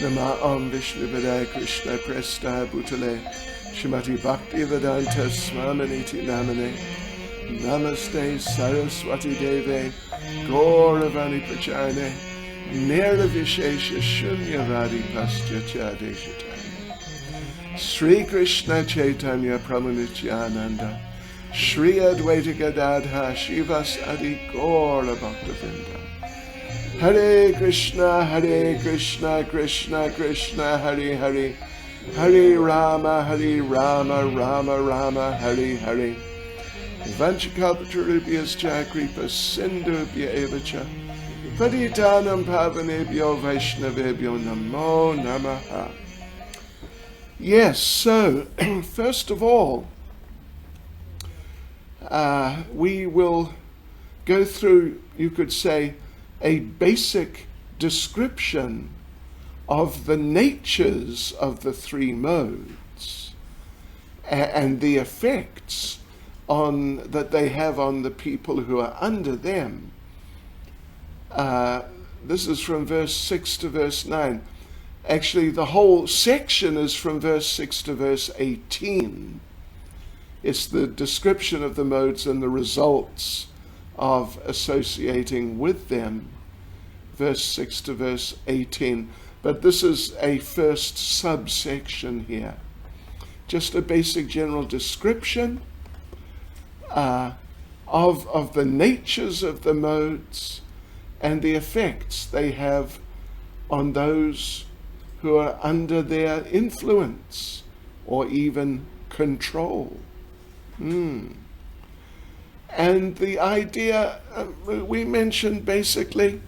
Nama Om Vishnu Padaya Krishna Presta Bhutale Shrimati Bhakti Vedanta Swaminiti Namane Namaste Saraswati Deve Gauravani Pracharne Nirvishesha Shunyavadi Paschatya Deshataya Sri Krishna Chaitanya Pramanityananda Shri Advaita Gadadha Shivas Adi Gaura Bhaktavinda Hare Krishna, Krishna Krishna, Hare Hare, Hare Rama, Rama Rama, Hare Hare. Vanchakalpatarubhyascha kripa sindhubhya evacha, Patitanam pavanebhyo vaishnavebhyo namo namaha. Yes, so first of all, we will go through, you could say, a basic description of the natures of the three modes and the effects that they have on the people who are under them. This is from verse 6 to verse 9. Actually, the whole section is from verse 6 to verse 18. It's the description of the modes and the results of associating with them, verse 6 to verse 18. But this is a first subsection here. Just a basic general description of the natures of the modes and the effects they have on those who are under their influence or even control. And the idea, we mentioned basically,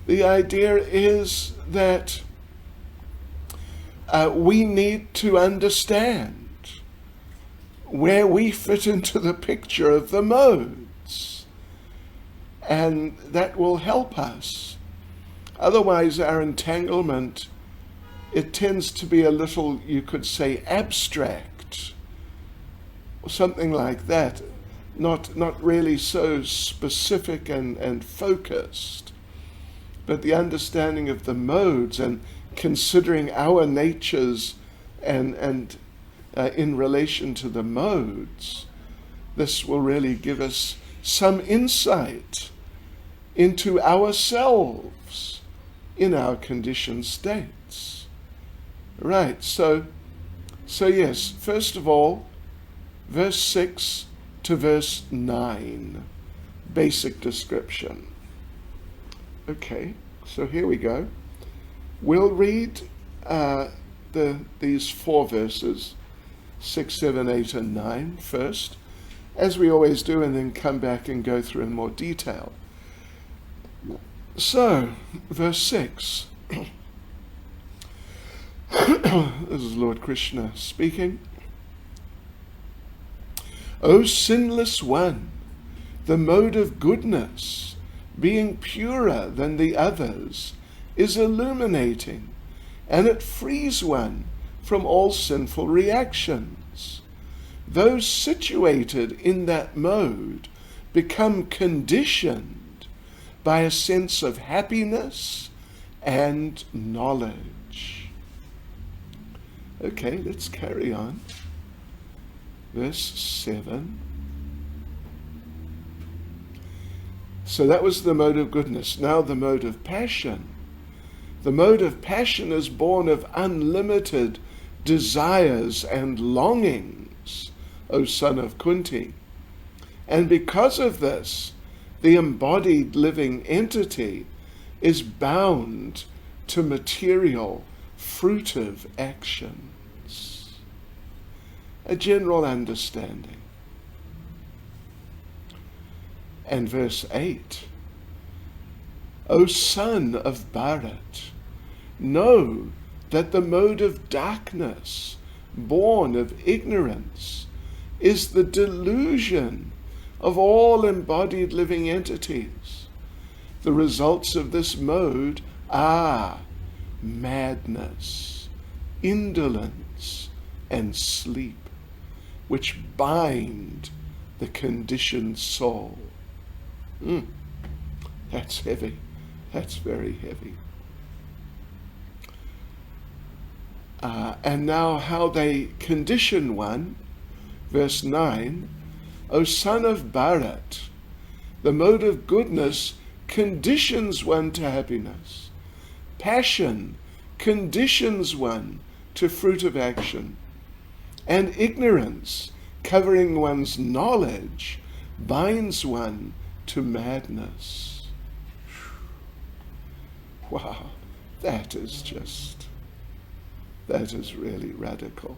the idea is that we need to understand where we fit into the picture of the modes. And that will help us. Otherwise, our entanglement, it tends to be a little, you could say, abstract, or something like that. Not really so specific and focused, but the understanding of the modes and considering our natures and in relation to the modes, this will really give us some insight into ourselves in our conditioned states. Right, so yes, first of all, verse 6 to verse 9, basic description. Okay, so here we go. We'll read these four verses, 6, 7, 8, and 9 first, as we always do, and then come back and go through in more detail. So, verse 6. This is Lord Krishna speaking. O sinless one, the mode of goodness, being purer than the others, is illuminating, and it frees one from all sinful reactions. Those situated in that mode become conditioned by a sense of happiness and knowledge. Okay, let's carry on. Verse 7. So that was the mode of goodness. Now the mode of passion. The mode of passion is born of unlimited desires and longings, O son of Kunti. And because of this, the embodied living entity is bound to material, fruitive actions. A general understanding. And verse 8. O son of Bharat, know that the mode of darkness, born of ignorance, is the delusion of all embodied living entities. The results of this mode are madness, indolence, and sleep, which bind the conditioned soul. That's heavy. That's very heavy. And now how they condition one. Verse 9, O son of Bharat, the mode of goodness conditions one to happiness. Passion conditions one to fruit of action. And ignorance, covering one's knowledge, binds one to madness. Wow, that is really radical.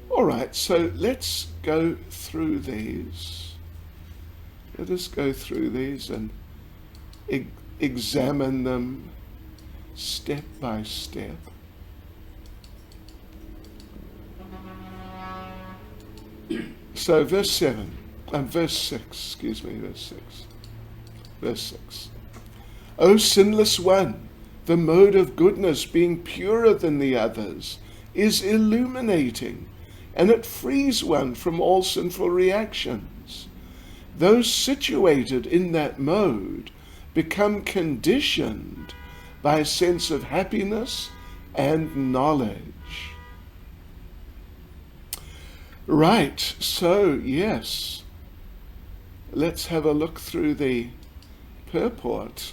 All right, so let's go through these. Let us go through these and examine them step by step. So verse 6. Verse 6. O sinless one, the mode of goodness, being purer than the others, is illuminating, and it frees one from all sinful reactions. Those situated in that mode become conditioned by a sense of happiness and knowledge. Right, so yes, let's have a look through the purport.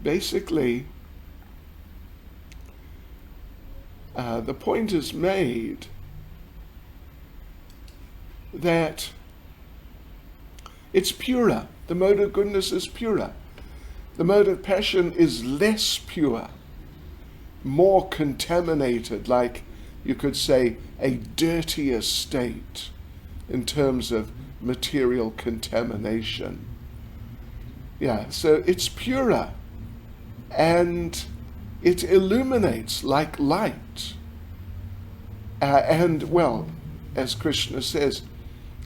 Basically, the point is made that it's purer. The mode of goodness is purer. The mode of passion is less pure, more contaminated, like you could say a dirtier state in terms of material contamination. Yeah, so it's purer and it illuminates like light. And, well, as Krishna says,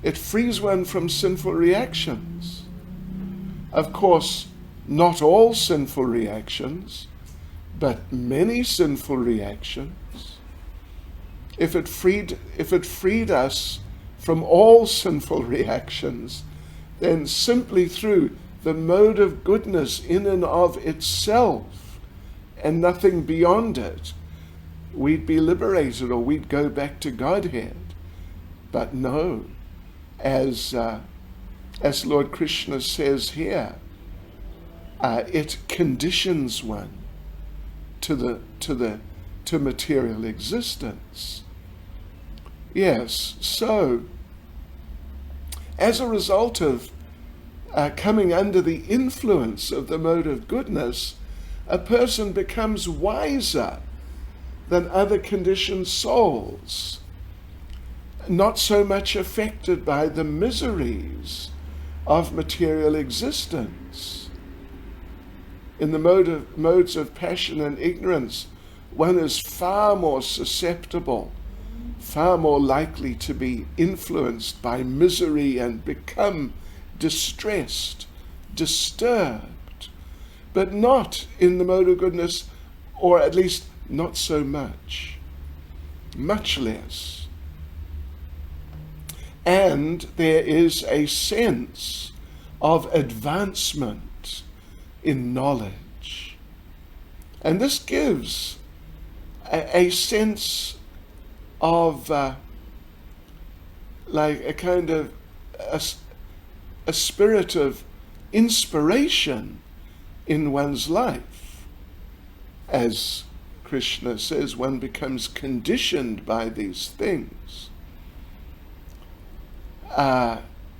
it frees one from sinful reactions. Of course, not all sinful reactions, but many sinful reactions. If it freed us from all sinful reactions, then simply through the mode of goodness in and of itself and nothing beyond it, we'd be liberated, or we'd go back to Godhead. But no, as Lord Krishna says here, it conditions one to material existence. Yes, so as a result of coming under the influence of the mode of goodness, a person becomes wiser than other conditioned souls, not so much affected by the miseries of material existence. In the modes of passion and ignorance, one is far more susceptible, far more likely to be influenced by misery and become distressed, disturbed, but not in the mode of goodness, or at least not so much less. And there is a sense of advancement in knowledge. And this gives a sense of like a kind of a spirit of inspiration in one's life. As Krishna says, one becomes conditioned by these things.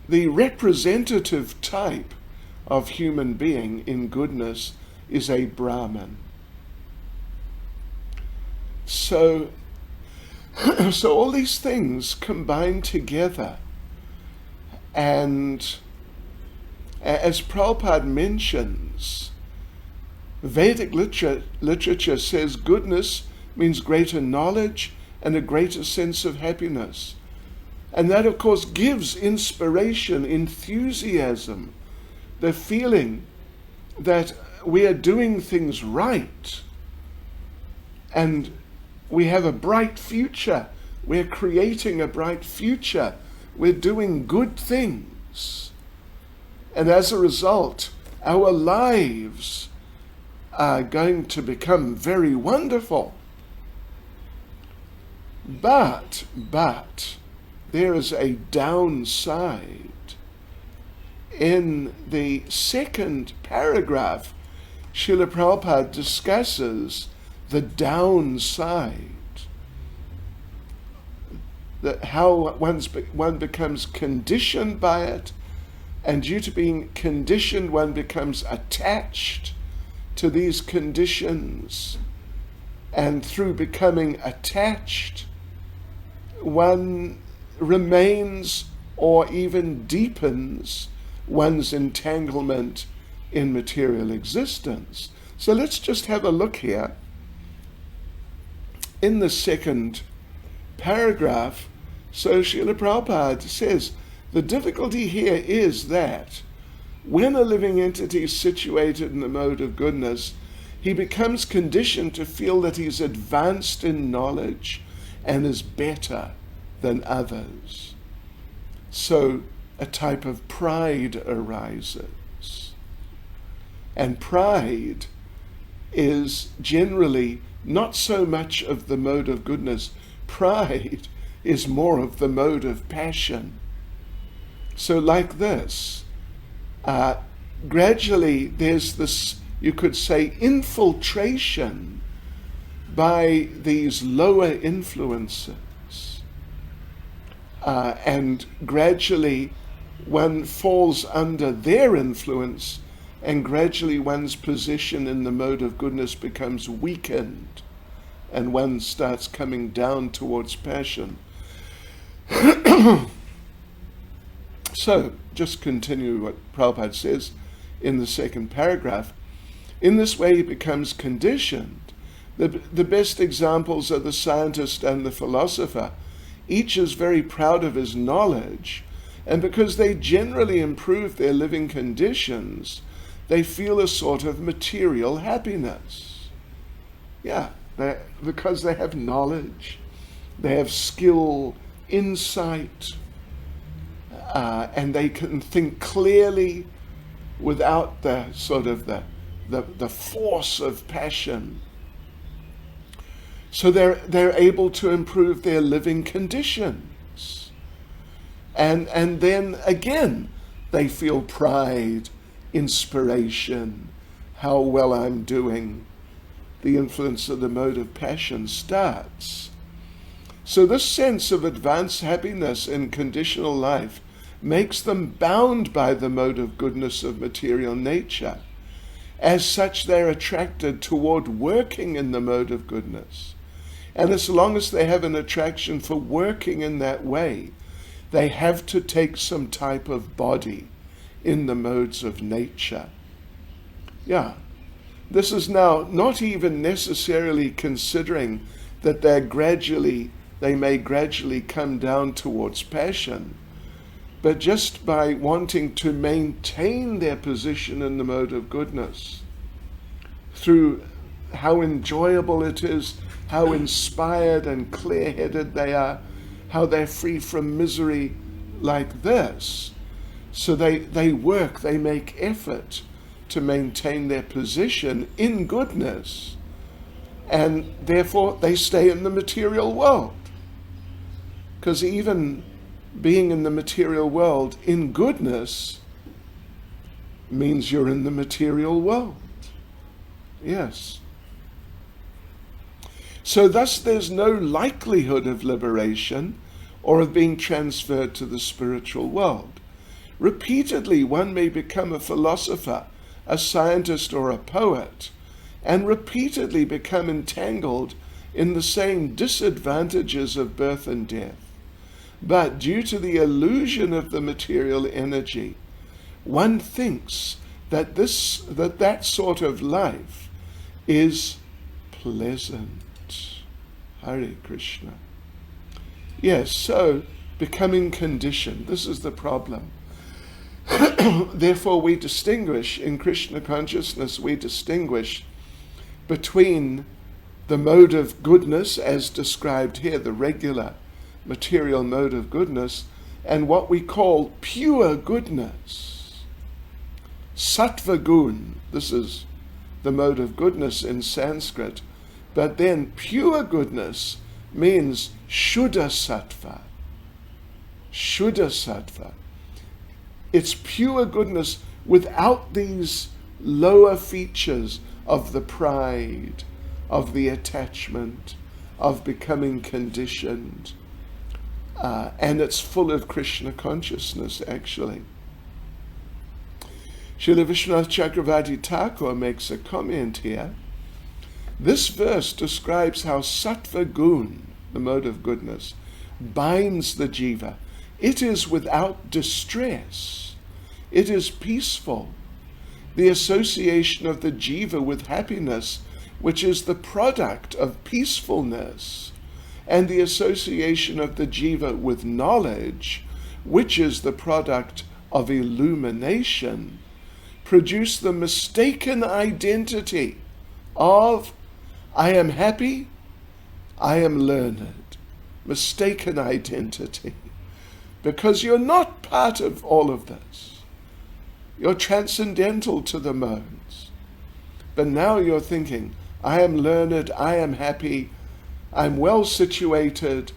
The representative type of human being in goodness is a Brahman. So all these things combine together, and as Prabhupada mentions, Vedic literature says goodness means greater knowledge and a greater sense of happiness. And that, of course, gives inspiration, enthusiasm, the feeling that we are doing things right and we have a bright future. We're creating a bright future. We're doing good things. And as a result, our lives are going to become very wonderful. But there is a downside. In the second paragraph, Srila Prabhupada discusses the downside, that how one becomes conditioned by it, and due to being conditioned, one becomes attached to these conditions, and through becoming attached, one remains or even deepens one's entanglement in material existence. So let's just have a look here. In the second paragraph, so Srila Prabhupada says, the difficulty here is that when a living entity is situated in the mode of goodness, he becomes conditioned to feel that he's advanced in knowledge and is better than others. So a type of pride arises. And pride is generally not so much of the mode of goodness. Pride is more of the mode of passion. So like this, gradually there's this, you could say, infiltration by these lower influences. And gradually one falls under their influence, and gradually one's position in the mode of goodness becomes weakened, and one starts coming down towards passion. So, just continue what Prabhupada says in the second paragraph. In this way he becomes conditioned. The best examples are the scientist and the philosopher. Each is very proud of his knowledge, and because they generally improve their living conditions, they feel a sort of material happiness. Yeah, because they have knowledge, they have skill, insight, and they can think clearly without the sort of the force of passion. So they're able to improve their living conditions. And then again, they feel pride, inspiration, how well I'm doing. The influence of the mode of passion starts. So this sense of advanced happiness in conditional life makes them bound by the mode of goodness of material nature. As such, they're attracted toward working in the mode of goodness. And as long as they have an attraction for working in that way, they have to take some type of body in the modes of nature. Yeah, this is now not even necessarily considering that they may gradually come down towards passion, but just by wanting to maintain their position in the mode of goodness through how enjoyable it is, how inspired and clear-headed they are, how they're free from misery like this. So they work, they make effort to maintain their position in goodness, and therefore they stay in the material world. Because even being in the material world in goodness means you're in the material world. Yes. So thus there's no likelihood of liberation or of being transferred to the spiritual world. Repeatedly one may become a philosopher, a scientist, or a poet, and repeatedly become entangled in the same disadvantages of birth and death. But due to the illusion of the material energy, one thinks that that sort of life is pleasant. Hare Krishna. Yes, so becoming conditioned, this is the problem. Therefore we distinguish, in Krishna consciousness, we distinguish between the mode of goodness as described here, the regular material mode of goodness, and what we call pure goodness. Sattva gun, this is the mode of goodness in Sanskrit, but then pure goodness means Shuddha Sattva. Shuddha Sattva. It's pure goodness without these lower features of the pride, of the attachment, of becoming conditioned. And it's full of Krishna consciousness, actually. Srila Vishwanath Chakravarti Thakur makes a comment here. This verse describes how sattva gun, the mode of goodness, binds the jiva. It is without distress. It is peaceful. The association of the jiva with happiness, which is the product of peacefulness, and the association of the jiva with knowledge, which is the product of illumination, produce the mistaken identity of I am happy, I am learned. Mistaken identity. Because you're not part of all of this. You're transcendental to the modes. But now you're thinking, I am learned, I am happy, I'm well situated,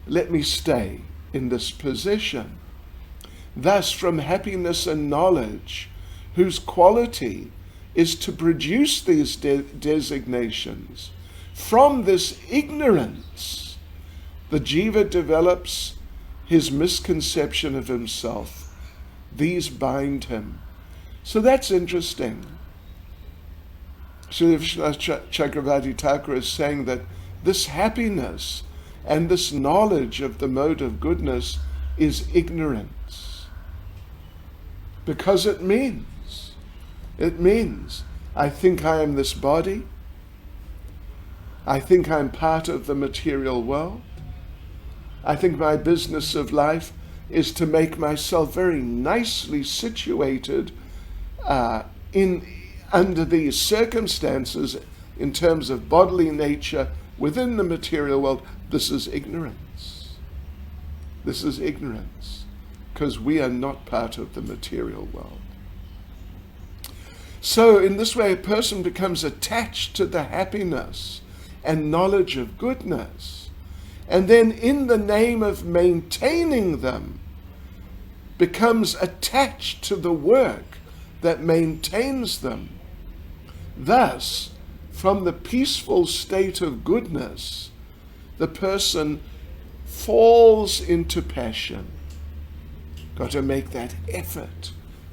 let me stay in this position. Thus, from happiness and knowledge, whose quality is to produce these designations, from this ignorance, the jiva develops his misconception of himself. These bind him. So that's interesting. Srila Vishwanath Chakravarti Thakur is saying that this happiness and this knowledge of the mode of goodness is ignorance. Because it means I think I am this body. I think I'm part of the material world. I think my business of life is to make myself very nicely situated under these circumstances in terms of bodily nature within the material world. This is ignorance. This is ignorance, because we are not part of the material world. So in this way, a person becomes attached to the happiness and knowledge of goodness, and then in the name of maintaining them, becomes attached to the work that maintains them. Thus, from the peaceful state of goodness, the person falls into passion. Got to make that effort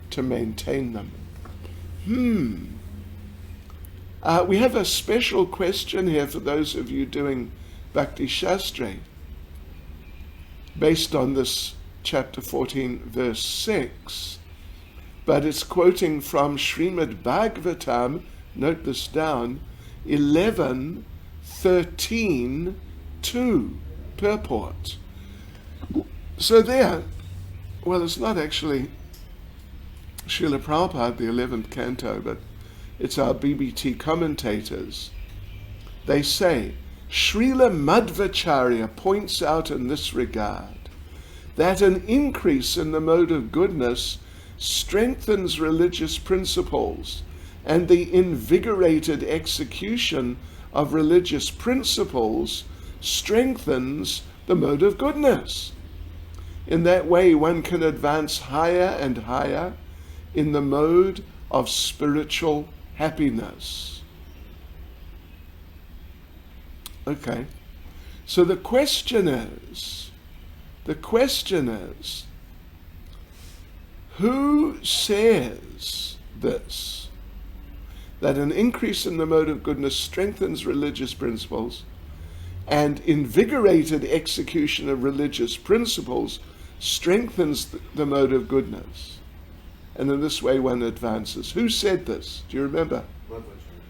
to maintain them. We have a special question here for those of you doing Bhakti Shastri, based on this chapter 14, verse 6, but it's quoting from Srimad Bhagavatam, note this down, 11:13:2, purport. So there, well, it's not actually Srila Prabhupada, the 11th canto, but it's our BBT commentators. They say, Srila Madhvacharya points out in this regard that an increase in the mode of goodness strengthens religious principles, and the invigorated execution of religious principles strengthens the mode of goodness. In that way, one can advance higher and higher in the mode of spiritual happiness. Okay, so the question is, who says this? That an increase in the mode of goodness strengthens religious principles, and invigorated execution of religious principles strengthens the mode of goodness. And in this way one advances. Who said this? Do you remember?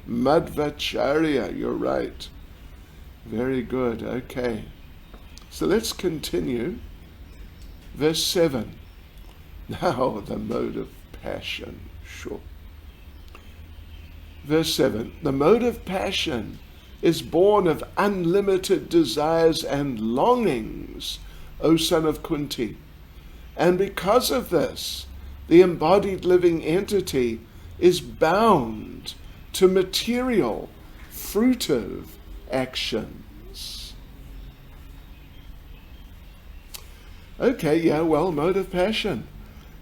Madhvacharya, you're right. Very good, okay. So let's continue. Verse 7. Now the mode of passion, sure. Verse 7. The mode of passion is born of unlimited desires and longings, O son of Kunti. And because of this, the embodied living entity is bound to material, fruitive actions. Okay, yeah, well, mode of passion.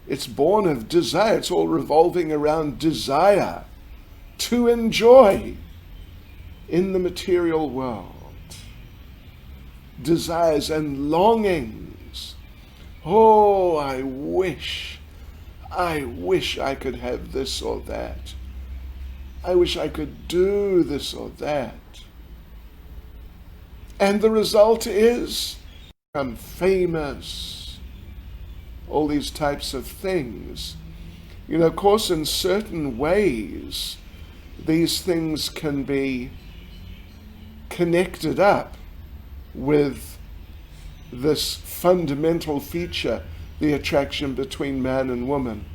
It's born of desire. It's all revolving around desire to enjoy in the material world. Desires and longings. Oh, I wish I could have this or that. I wish I could do this or that. And the result is, I'm famous. All these types of things. You know, of course, in certain ways, these things can be connected up with this fundamental feature, the attraction between man and woman.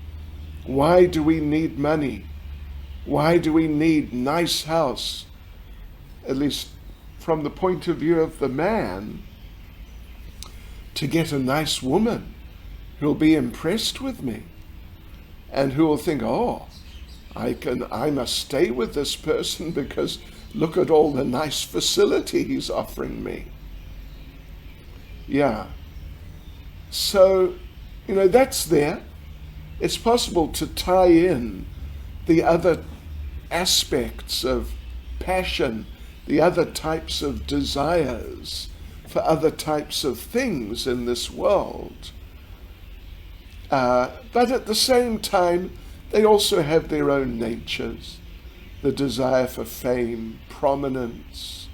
Why do we need money? Why do we need nice house? At least from the point of view of the man, to get a nice woman who'll be impressed with me and who will think, oh, I must stay with this person because look at all the nice facility he's offering me. Yeah. So, you know, that's there. It's possible to tie in the other aspects of passion, the other types of desires for other types of things in this world. But at the same time, they also have their own natures, the desire for fame, prominence,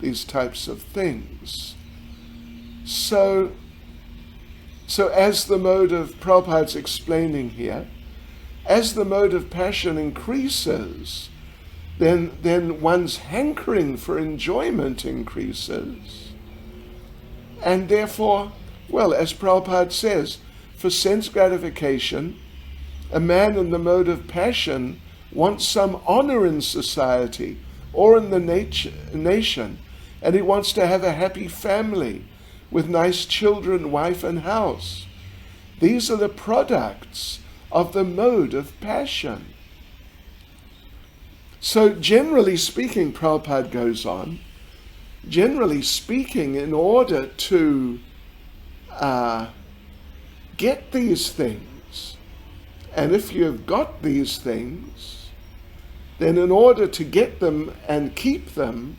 these types of things. So as the mode of, Prabhupada's explaining here, as the mode of passion increases, then one's hankering for enjoyment increases. And therefore, well, as Prabhupada says, for sense gratification, a man in the mode of passion wants some honor in society or in the nation, and he wants to have a happy family with nice children, wife, and house. These are the products of the mode of passion. So generally speaking, Prabhupada goes on, generally speaking, in order to get these things, and if you've got these things, then in order to get them and keep them,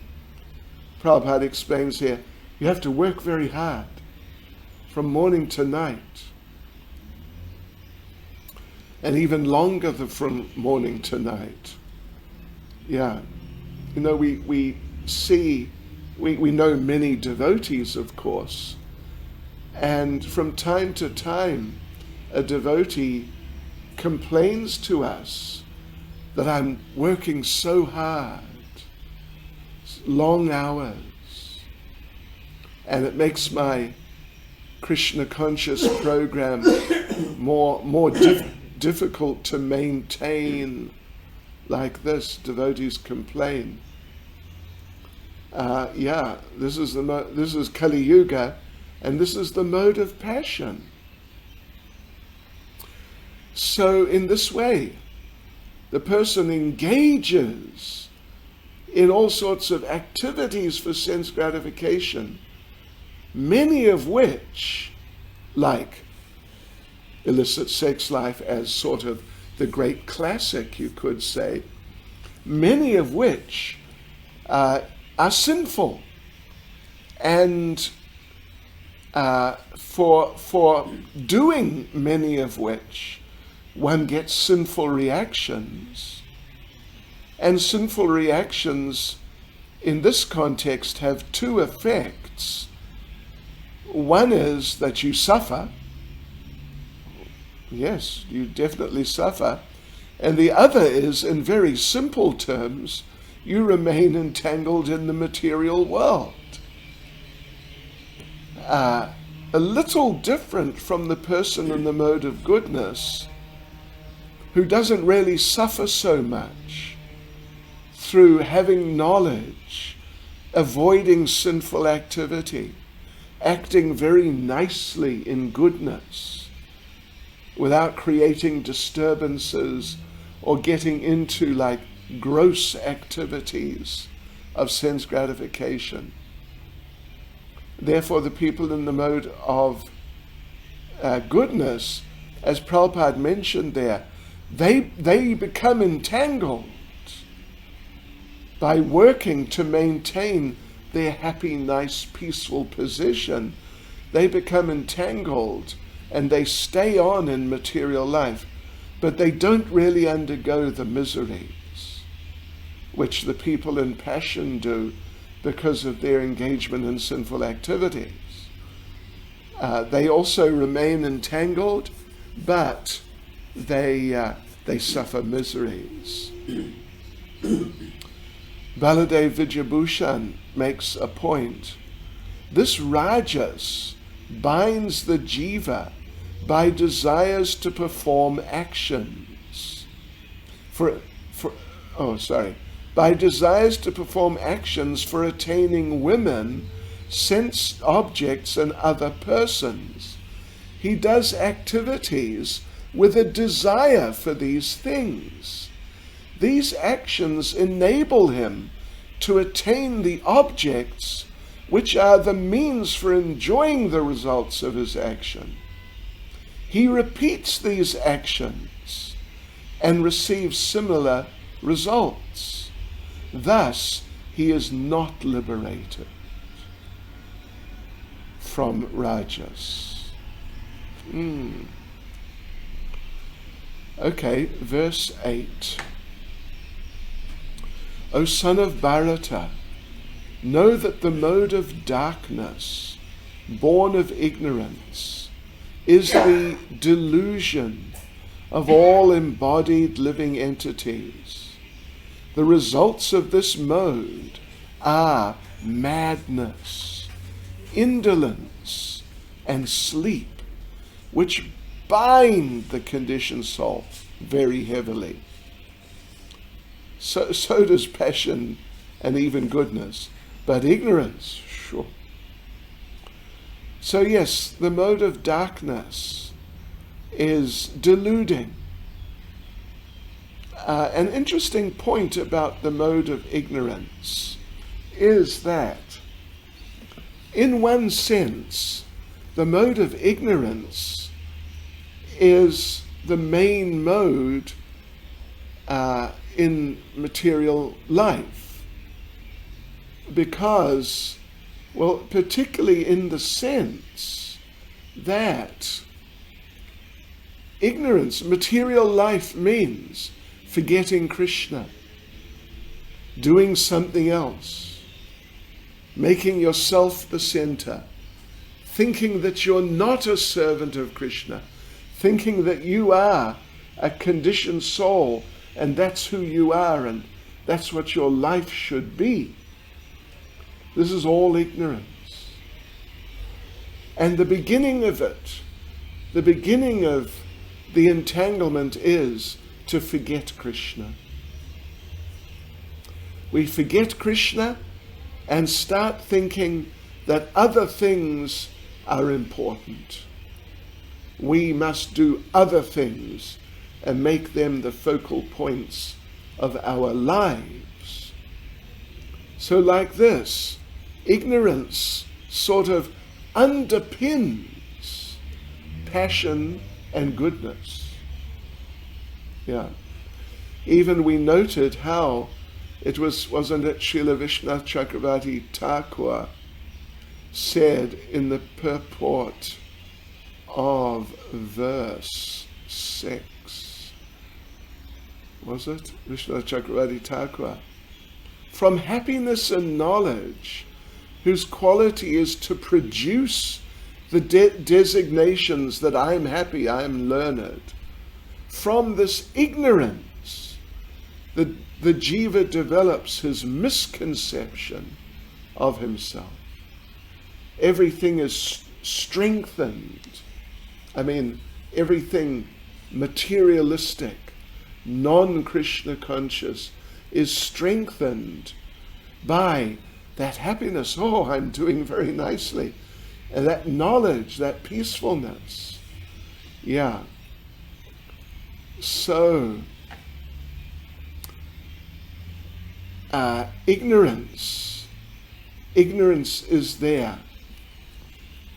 Prabhupada explains here, you have to work very hard, from morning to night, and even longer than from morning to night. Yeah, you know, we know many devotees, of course, and from time to time, a devotee complains to us that I'm working so hard, long hours, and it makes my Krishna conscious program more difficult to maintain. Like this, devotees complain. This is Kali Yuga, and this is the mode of passion. So in this way, the person engages in all sorts of activities for sense gratification, many of which, like illicit sex life as sort of the great classic, you could say, many of which are sinful. And for doing many of which, one gets sinful reactions. And sinful reactions in this context have two effects. One is that you suffer. Yes, you definitely suffer. And the other is, in very simple terms, you remain entangled in the material world. A little different from the person in the mode of goodness, who doesn't really suffer so much through having knowledge, avoiding sinful activity, acting very nicely in goodness, without creating disturbances or getting into like gross activities of sense gratification. Therefore, the people in the mode of goodness, as Prabhupada mentioned there, they become entangled by working to maintain their happy, nice, peaceful position. They become entangled and they stay on in material life, but they don't really undergo the miseries which the people in passion do because of their engagement in sinful activities. They also remain entangled, but they suffer miseries. Baladev Vidyabhushan makes a point. This rajas binds the jiva by desires to perform actions. By desires to perform actions for attaining women, sense objects, and other persons. He does activities with a desire for these things. These actions enable him to attain the objects which are the means for enjoying the results of his action. He repeats these actions and receives similar results. Thus, he is not liberated from rajas. Okay, verse 8. O son of Bharata, know that the mode of darkness, born of ignorance, is the delusion of all embodied living entities. The results of this mode are madness, indolence, and sleep, which bind the conditioned soul very heavily. So does passion and even goodness, but ignorance, sure. So yes, the mode of darkness is deluding. An interesting point about the mode of ignorance is that, in one sense, the mode of ignorance is the main mode in material life, because, well, particularly in the sense that ignorance, material life, means forgetting Krishna, doing something else, making yourself the center, thinking that you're not a servant of Krishna, thinking that you are a conditioned soul and that's who you are and that's what your life should be. This is all ignorance. And the beginning of it, the beginning of the entanglement is to forget Krishna. We forget Krishna and start thinking that other things are important. We must do other things and make them the focal points of our lives. So like this, ignorance sort of underpins passion and goodness. Yeah. Even we noted how it wasn't it Srila Vishwanath Chakravarti Thakur said in the purport of verse 6, was it? Vishwanath Chakravarti Thakur, from happiness and knowledge, whose quality is to produce the designations that I am happy, I am learned. From this ignorance, the jiva develops his misconception of himself. Everything is strengthened. I mean, everything materialistic, non-Krishna conscious, is strengthened by that happiness. Oh, I'm doing very nicely. And that knowledge, that peacefulness. Yeah. So, ignorance. Ignorance is there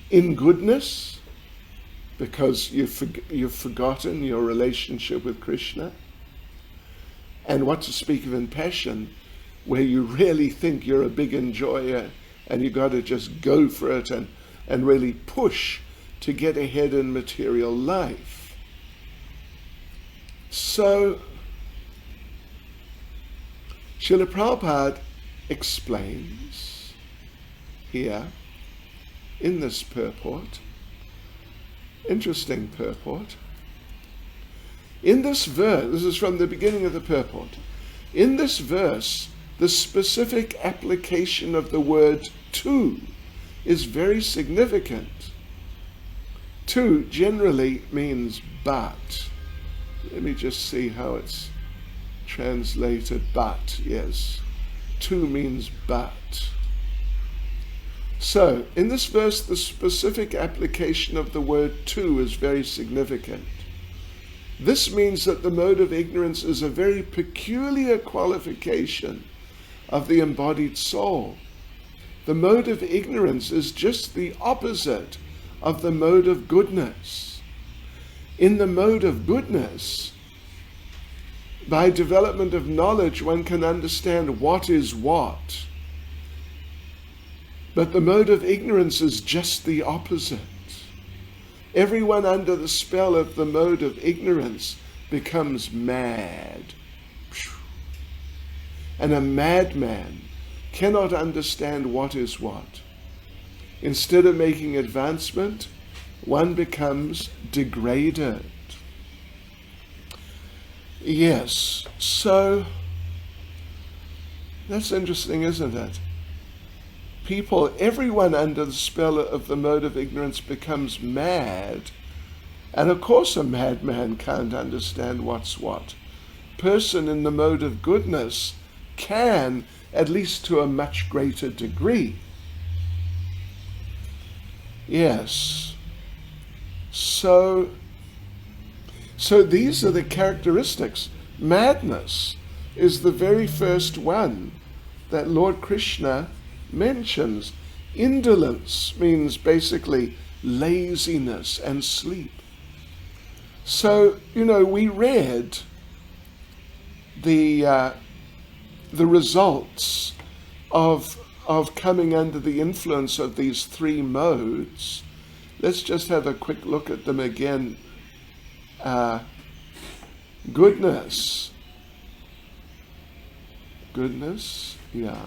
in goodness, because you've forgotten your relationship with Krishna. And what to speak of in passion, where you really think you're a big enjoyer and you got to just go for it and really push to get ahead in material life. So, Srila Prabhupada explains here in this purport, interesting purport. In this verse, this is from the beginning of the purport, in this verse, the specific application of the word to is very significant. To generally means but. Let me just see how it's translated. But, yes. To means but. So, in this verse, the specific application of the word to is very significant. This means that the mode of ignorance is a very peculiar qualification of the embodied soul. The mode of ignorance is just the opposite of the mode of goodness. In the mode of goodness, by development of knowledge, one can understand what is what. But the mode of ignorance is just the opposite. Everyone under the spell of the mode of ignorance becomes mad. And a madman cannot understand what is what. Instead of making advancement, one becomes degraded. Yes, so that's interesting, isn't it? Everyone under the spell of the mode of ignorance becomes mad. And of course a madman can't understand what's what. Person in the mode of goodness can, at least to a much greater degree. Yes. So these are the characteristics. Madness is the very first one that Lord Krishna mentions. Indolence means basically laziness and sleep. So, we read the results of coming under the influence of these three modes. Let's just have a quick look at them again. Goodness, yeah.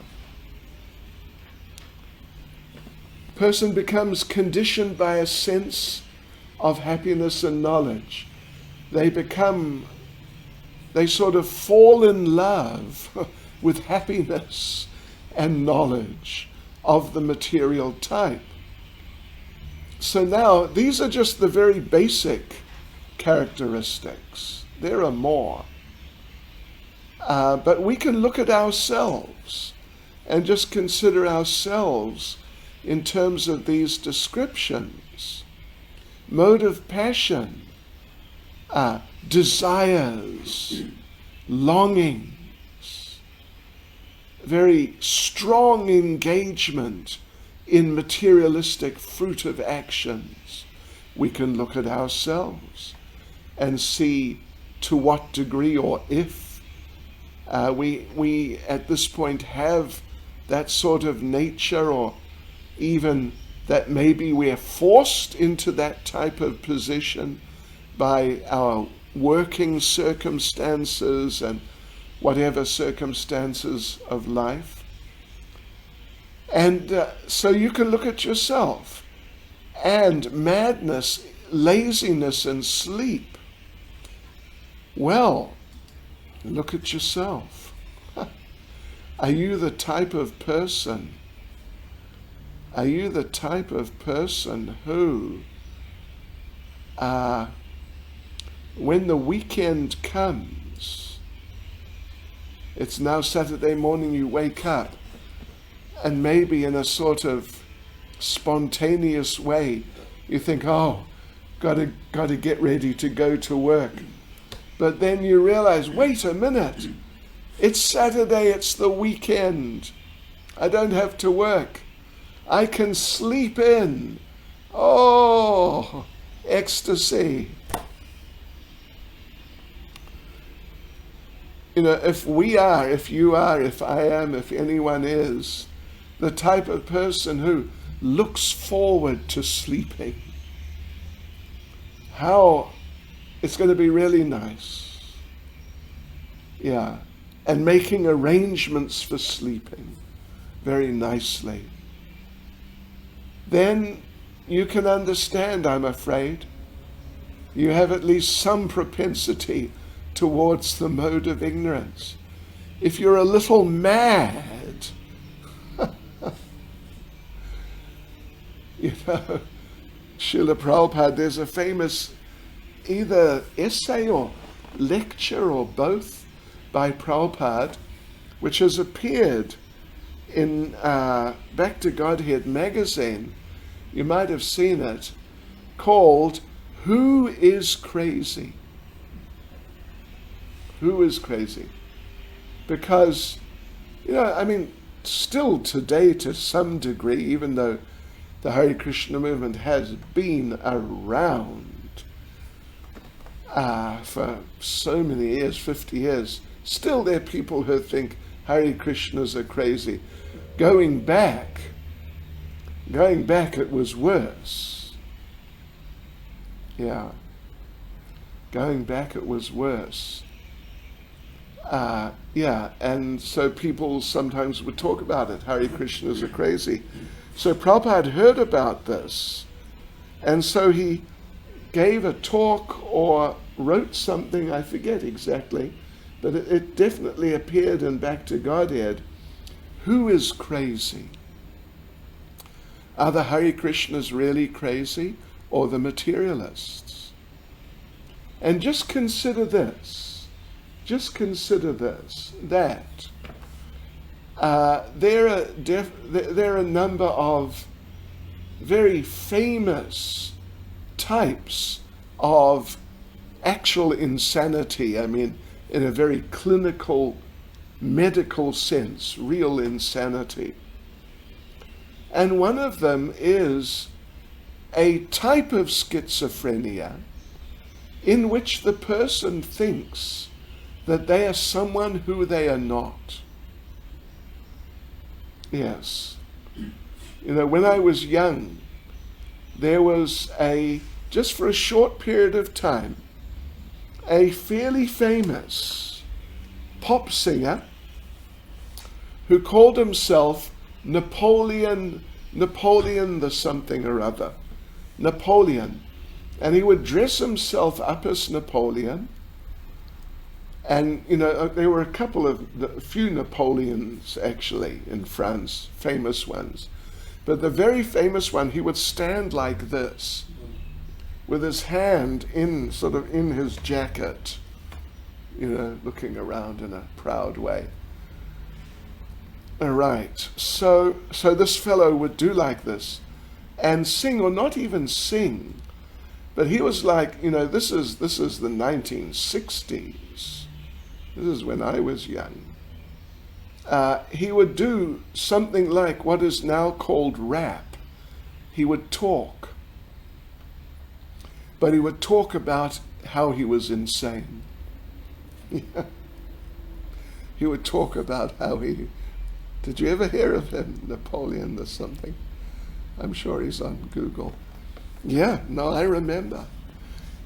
Person becomes conditioned by a sense of happiness and knowledge. They sort of fall in love with happiness and knowledge of the material type. So now, these are just the very basic characteristics. There are more. But we can look at ourselves and just consider ourselves in terms of these descriptions. Mode of passion, desires, longings, very strong engagement in materialistic fruitive actions. We can look at ourselves and see to what degree or if we at this point have that sort of nature, or even that maybe we're forced into that type of position by our working circumstances and whatever circumstances of life. And so you can look at yourself. And madness, laziness, and sleep. Well, look at yourself. Are you the type of person? Are you the type of person who, when the weekend comes, it's now Saturday morning, you wake up, and maybe in a sort of spontaneous way, you think, oh, gotta get ready to go to work. But then you realize, wait a minute, It's Saturday, it's the weekend. I don't have to work. I can sleep in. Oh, ecstasy. You know, if we are, if you are, if I am, if anyone is, the type of person who looks forward to sleeping, how it's going to be really nice. Yeah. And making arrangements for sleeping very nicely. Then you can understand, I'm afraid, you have at least some propensity towards the mode of ignorance. If you're a little mad, you know, Srila Prabhupada, there's a famous either essay or lecture or both by Prabhupada, which has appeared in Back to Godhead magazine. You might have seen it, called Who is Crazy? Who is crazy? Because, you know, I mean, still today to some degree, even though the Hare Krishna movement has been around for so many years, 50 years, still there are people who think Hare Krishnas are crazy. Going back, it was worse. Yeah. Going back, it was worse. Yeah, and so people sometimes would talk about it. Hare Krishnas are crazy. So Prabhupada heard about this, and so he gave a talk or wrote something, I forget exactly, but it definitely appeared in Back to Godhead. Who is crazy? Are the Hare Krishnas really crazy, or the materialists? And just consider this, that there are a number of very famous types of actual insanity, I mean, in a very clinical, medical sense, real insanity. And one of them is a type of schizophrenia in which the person thinks that they are someone who they are not. Yes. You know, when I was young, there was just for a short period of time, a fairly famous pop singer who called himself Napoleon the something or other. Napoleon. And he would dress himself up as Napoleon. And, you know, there were a few Napoleons actually in France, famous ones. But the very famous one, he would stand like this, with his hand in his jacket, you know, looking around in a proud way. All right, so this fellow would do like this, and sing, or not even sing, but he was like, you know, this is the 1960s. This is when I was young. He would do something like what is now called rap. He would talk. But he would talk about how he was insane. He would talk about how did you ever hear of him? Napoleon the something? I'm sure he's on Google. Yeah, no, I remember.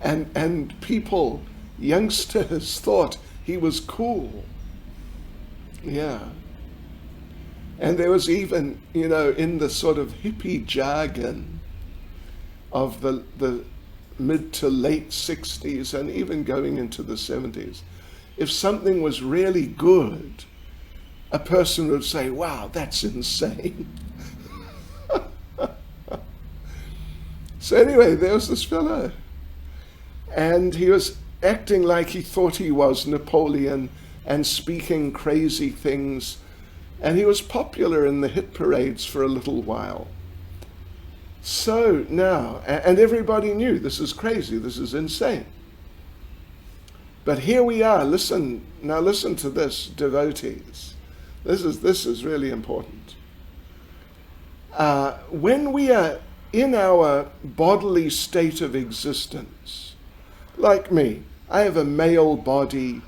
And people, youngsters, thought he was cool. Yeah. And there was even, you know, in the sort of hippie jargon of the mid to late 60s and even going into the 70s, if something was really good, a person would say, wow, that's insane. So anyway, there was this fellow, and he was acting like he thought he was Napoleon and speaking crazy things, and he was popular in the hit parades for a little while. So now, and everybody knew this is crazy, this is insane. But here we are. Listen to this, devotees. This is really important. When we are in our bodily state of existence, like me, I have a male body,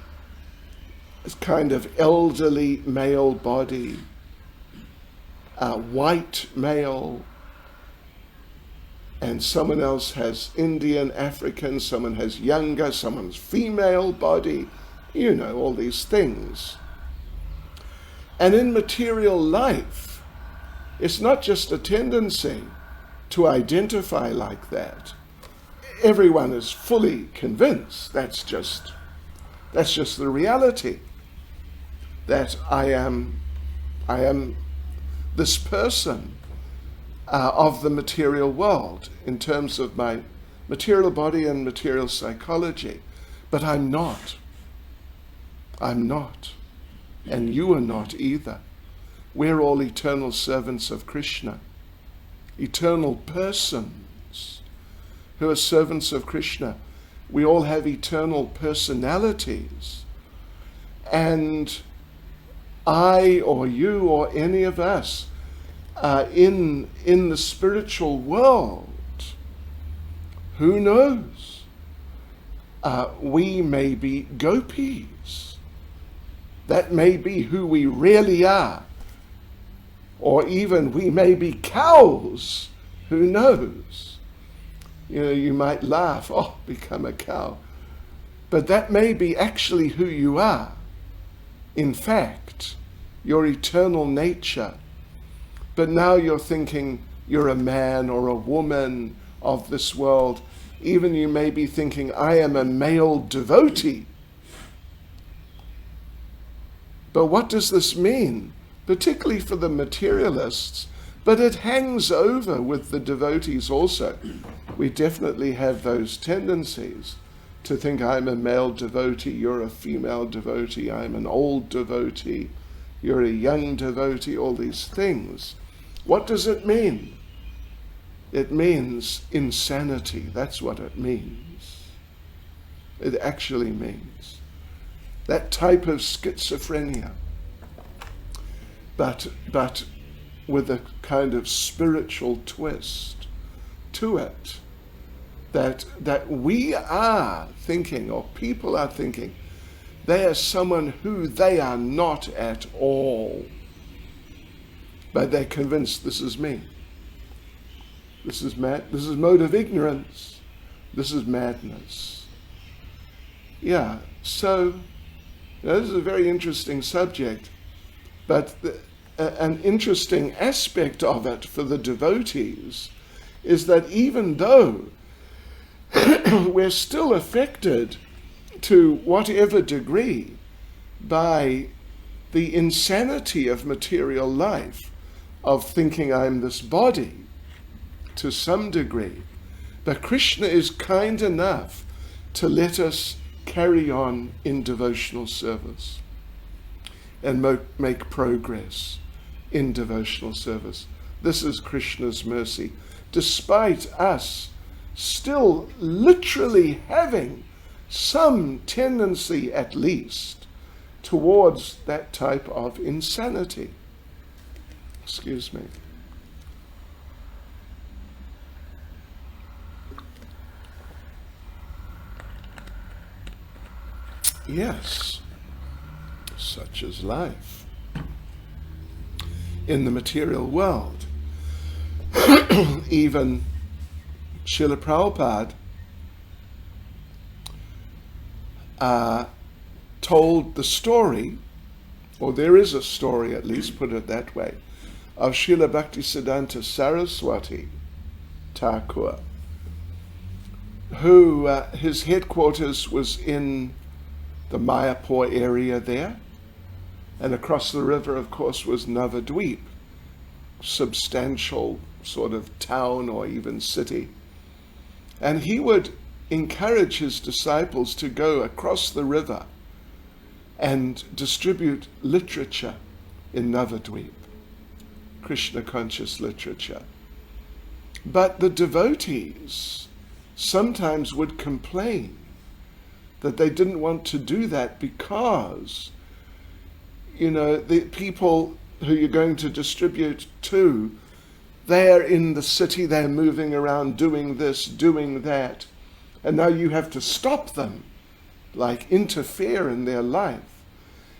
a kind of elderly male body, white male, and someone else has Indian, African, someone has younger, someone's female body, all these things. And in material life, it's not just a tendency to identify like that. Everyone is fully convinced that's just the reality, that I am this person of the material world in terms of my material body and material psychology. But I'm not. I'm not. And you are not either. We're all eternal servants of Krishna, eternal persons who are servants of Krishna. We all have eternal personalities. And I or you or any of us in the spiritual world, who knows? We may be gopis. That may be who we really are. Or even we may be cows. Who knows? You might laugh, become a cow. But that may be actually who you are. In fact, your eternal nature. But now you're thinking you're a man or a woman of this world. Even you may be thinking, I am a male devotee. But what does this mean? Particularly for the materialists, but it hangs over with the devotees also. We definitely have those tendencies to think I'm a male devotee, you're a female devotee, I'm an old devotee, you're a young devotee, all these things. What does it mean? It means insanity. That's what it means. It actually means that type of schizophrenia, but with a kind of spiritual twist to it, that we are thinking, or people are thinking, they are someone who they are not at all. But they're convinced this is me. This is mode of ignorance. This is madness. Yeah, so this is a very interesting subject, but an interesting aspect of it for the devotees is that even though we're still affected to whatever degree by the insanity of material life, of thinking I'm this body, to some degree, but Krishna is kind enough to let us carry on in devotional service and make progress in devotional service. This is Krishna's mercy, despite us still literally having some tendency at least towards that type of insanity. Excuse me. Yes, such is life in the material world. Even Srila Prabhupada told the story, or there is a story at least, put it that way, of Srila Bhaktisiddhanta Saraswati Thakur, who his headquarters was in the Mayapur area there, and across the river, of course, was Navadvip, substantial sort of town or even city. And he would encourage his disciples to go across the river and distribute literature in Navadvip, Krishna conscious literature. But the devotees sometimes would complain that they didn't want to do that because, the people who you're going to distribute to, they're in the city, they're moving around doing this, doing that, and now you have to stop them, like interfere in their life.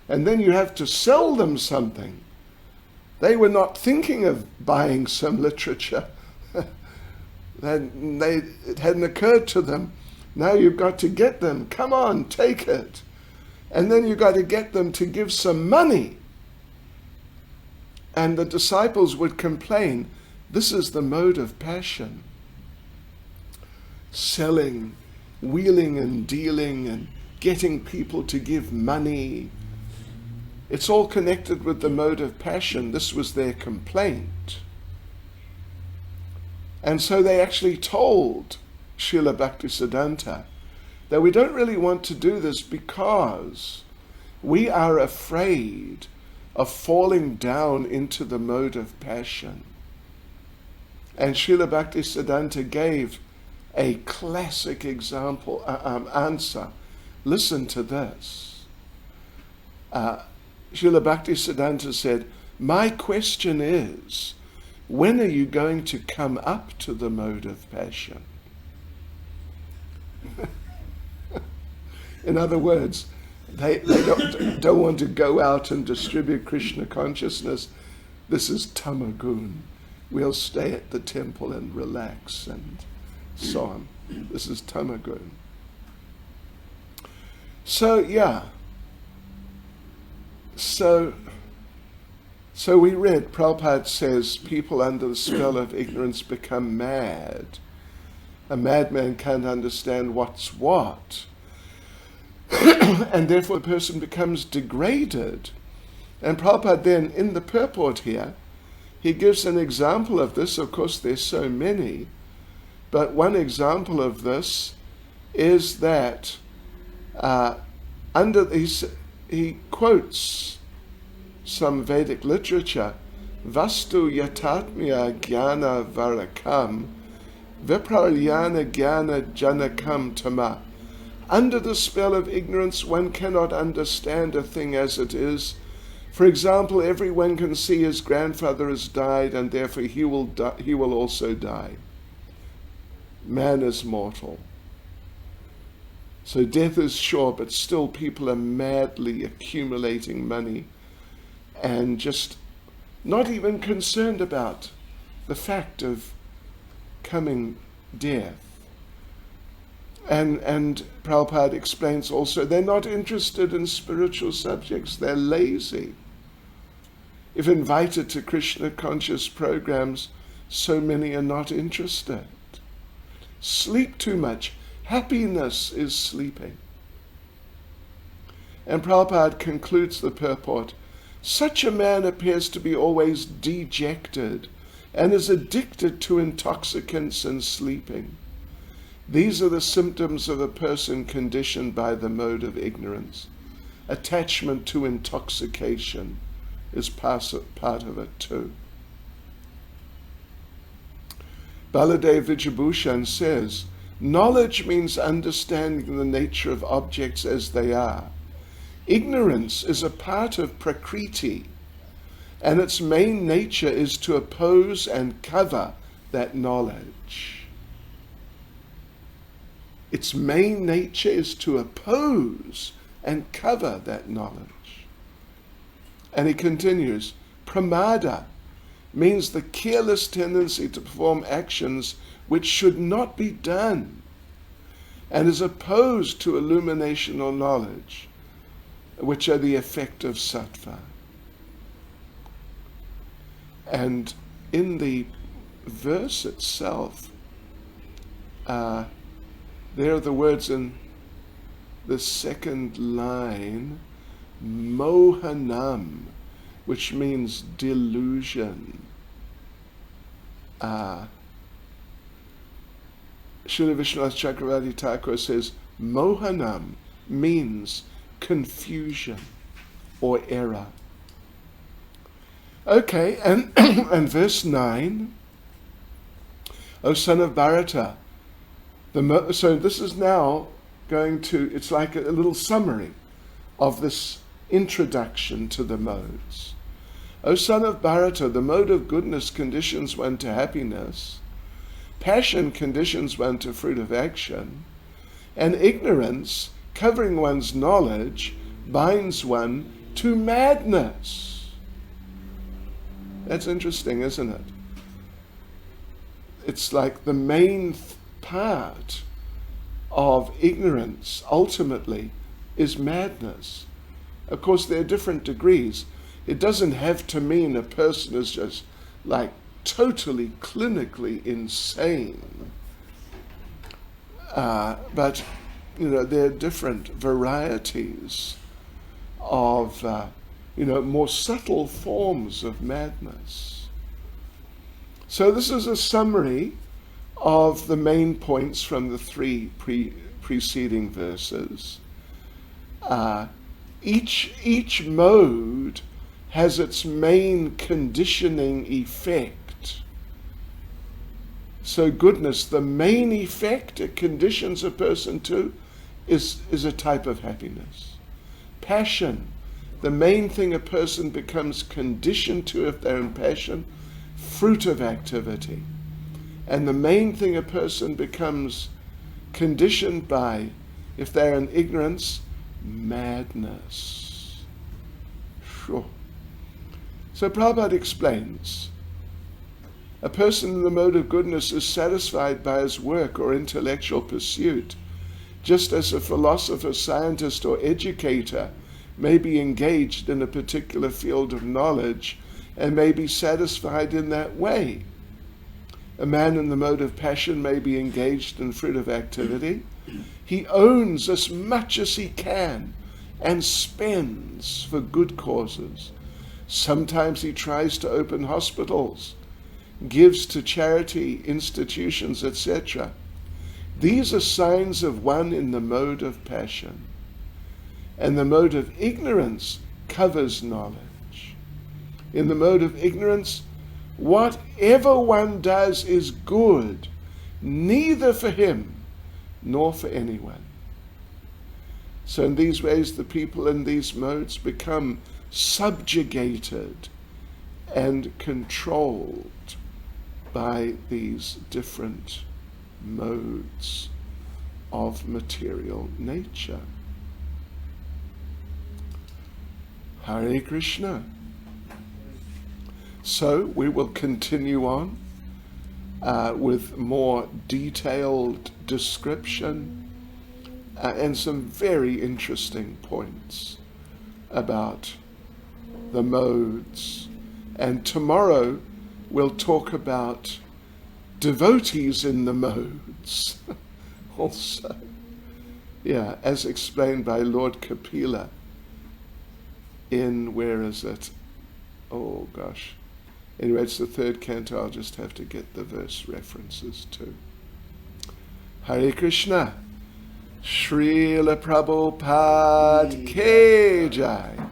And then you have to sell them something. They were not thinking of buying some literature. It hadn't occurred to them. Now you've got to get them. Come on, take it. And then you've got to get them to give some money. And the disciples would complain, this is the mode of passion. Selling, wheeling and dealing and getting people to give money. It's all connected with the mode of passion. This was their complaint. And so they actually told Srila Bhaktisiddhanta that we don't really want to do this because we are afraid of falling down into the mode of passion. And Srila Bhaktisiddhanta gave a classic example, answer. Listen to this. Srila Bhaktisiddhanta said, my question is, when are you going to come up to the mode of passion? In other words, they don't want to go out and distribute Krishna consciousness. This is tamagun. We'll stay at the temple and relax and so on. This is tamagun. So, yeah. So we read, Prabhupada says, people under the spell of ignorance become mad. A madman can't understand what's what. And therefore the person becomes degraded. And Prabhupada then, in the purport here, he gives an example of this. Of course, there's so many. But one example of this is that he quotes some Vedic literature, Vastu yatatmya jnana varakam, vipralyana jnana janakam tama. Under the spell of ignorance, one cannot understand a thing as it is. For example, everyone can see his grandfather has died, and therefore he will also die. Man is mortal. So death is sure, but still people are madly accumulating money and just not even concerned about the fact of coming death. And Prabhupada explains also, they're not interested in spiritual subjects, they're lazy. If invited to Krishna conscious programs, so many are not interested. Sleep too much. Happiness is sleeping. And Prabhupada concludes the purport, such a man appears to be always dejected and is addicted to intoxicants and sleeping. These are the symptoms of a person conditioned by the mode of ignorance. Attachment to intoxication is part of it too. Baladev Vijabhushan says, knowledge means understanding the nature of objects as they are. Ignorance is a part of Prakriti, and its main nature is to oppose and cover that knowledge. Its main nature is to oppose and cover that knowledge. And he continues, pramada means the careless tendency to perform actions which should not be done, and is opposed to illumination or knowledge, which are the effect of sattva. And in the verse itself, there are the words in the second line, mohanam, which means delusion. Srila Vishwanath Chakravarti Thakur says, mohanam means confusion or error. Okay, and verse 9, O son of Bharata, so this is now it's like a little summary of this introduction to the modes. O son of Bharata, the mode of goodness conditions one to happiness, passion conditions one to fruit of action, and ignorance, covering one's knowledge, binds one to madness. That's interesting, isn't it? It's like the main part of ignorance, ultimately, is madness. Of course, there are different degrees. It doesn't have to mean a person is just like totally clinically insane. But, there are different varieties of, more subtle forms of madness. So this is a summary of the main points from the three preceding verses. Each mode has its main conditioning effect. So goodness, the main effect it conditions a person to is a type of happiness. Passion, the main thing a person becomes conditioned to if they're in passion, fruit of activity. And the main thing a person becomes conditioned by, if they're in ignorance, madness. Sure. So Prabhupada explains, a person in the mode of goodness is satisfied by his work or intellectual pursuit, just as a philosopher, scientist, or educator may be engaged in a particular field of knowledge and may be satisfied in that way. A man in the mode of passion may be engaged in fruit of activity. He owns as much as he can and spends for good causes. Sometimes he tries to open hospitals, gives to charity institutions, etc. These are signs of one in the mode of passion. And the mode of ignorance covers knowledge. In the mode of ignorance, whatever one does is good, neither for him nor for anyone. So in these ways, the people in these modes become subjugated and controlled by these different modes of material nature. Hare Krishna. So we will continue on with more detailed description and some very interesting points about the modes. And tomorrow we'll talk about devotees in the modes also. Yeah, as explained by Lord Kapila in, where is it? Oh gosh. Anyway, it's the third canto. I'll just have to get the verse references too. Hare Krishna. Srila Prabhupada Ki Jai.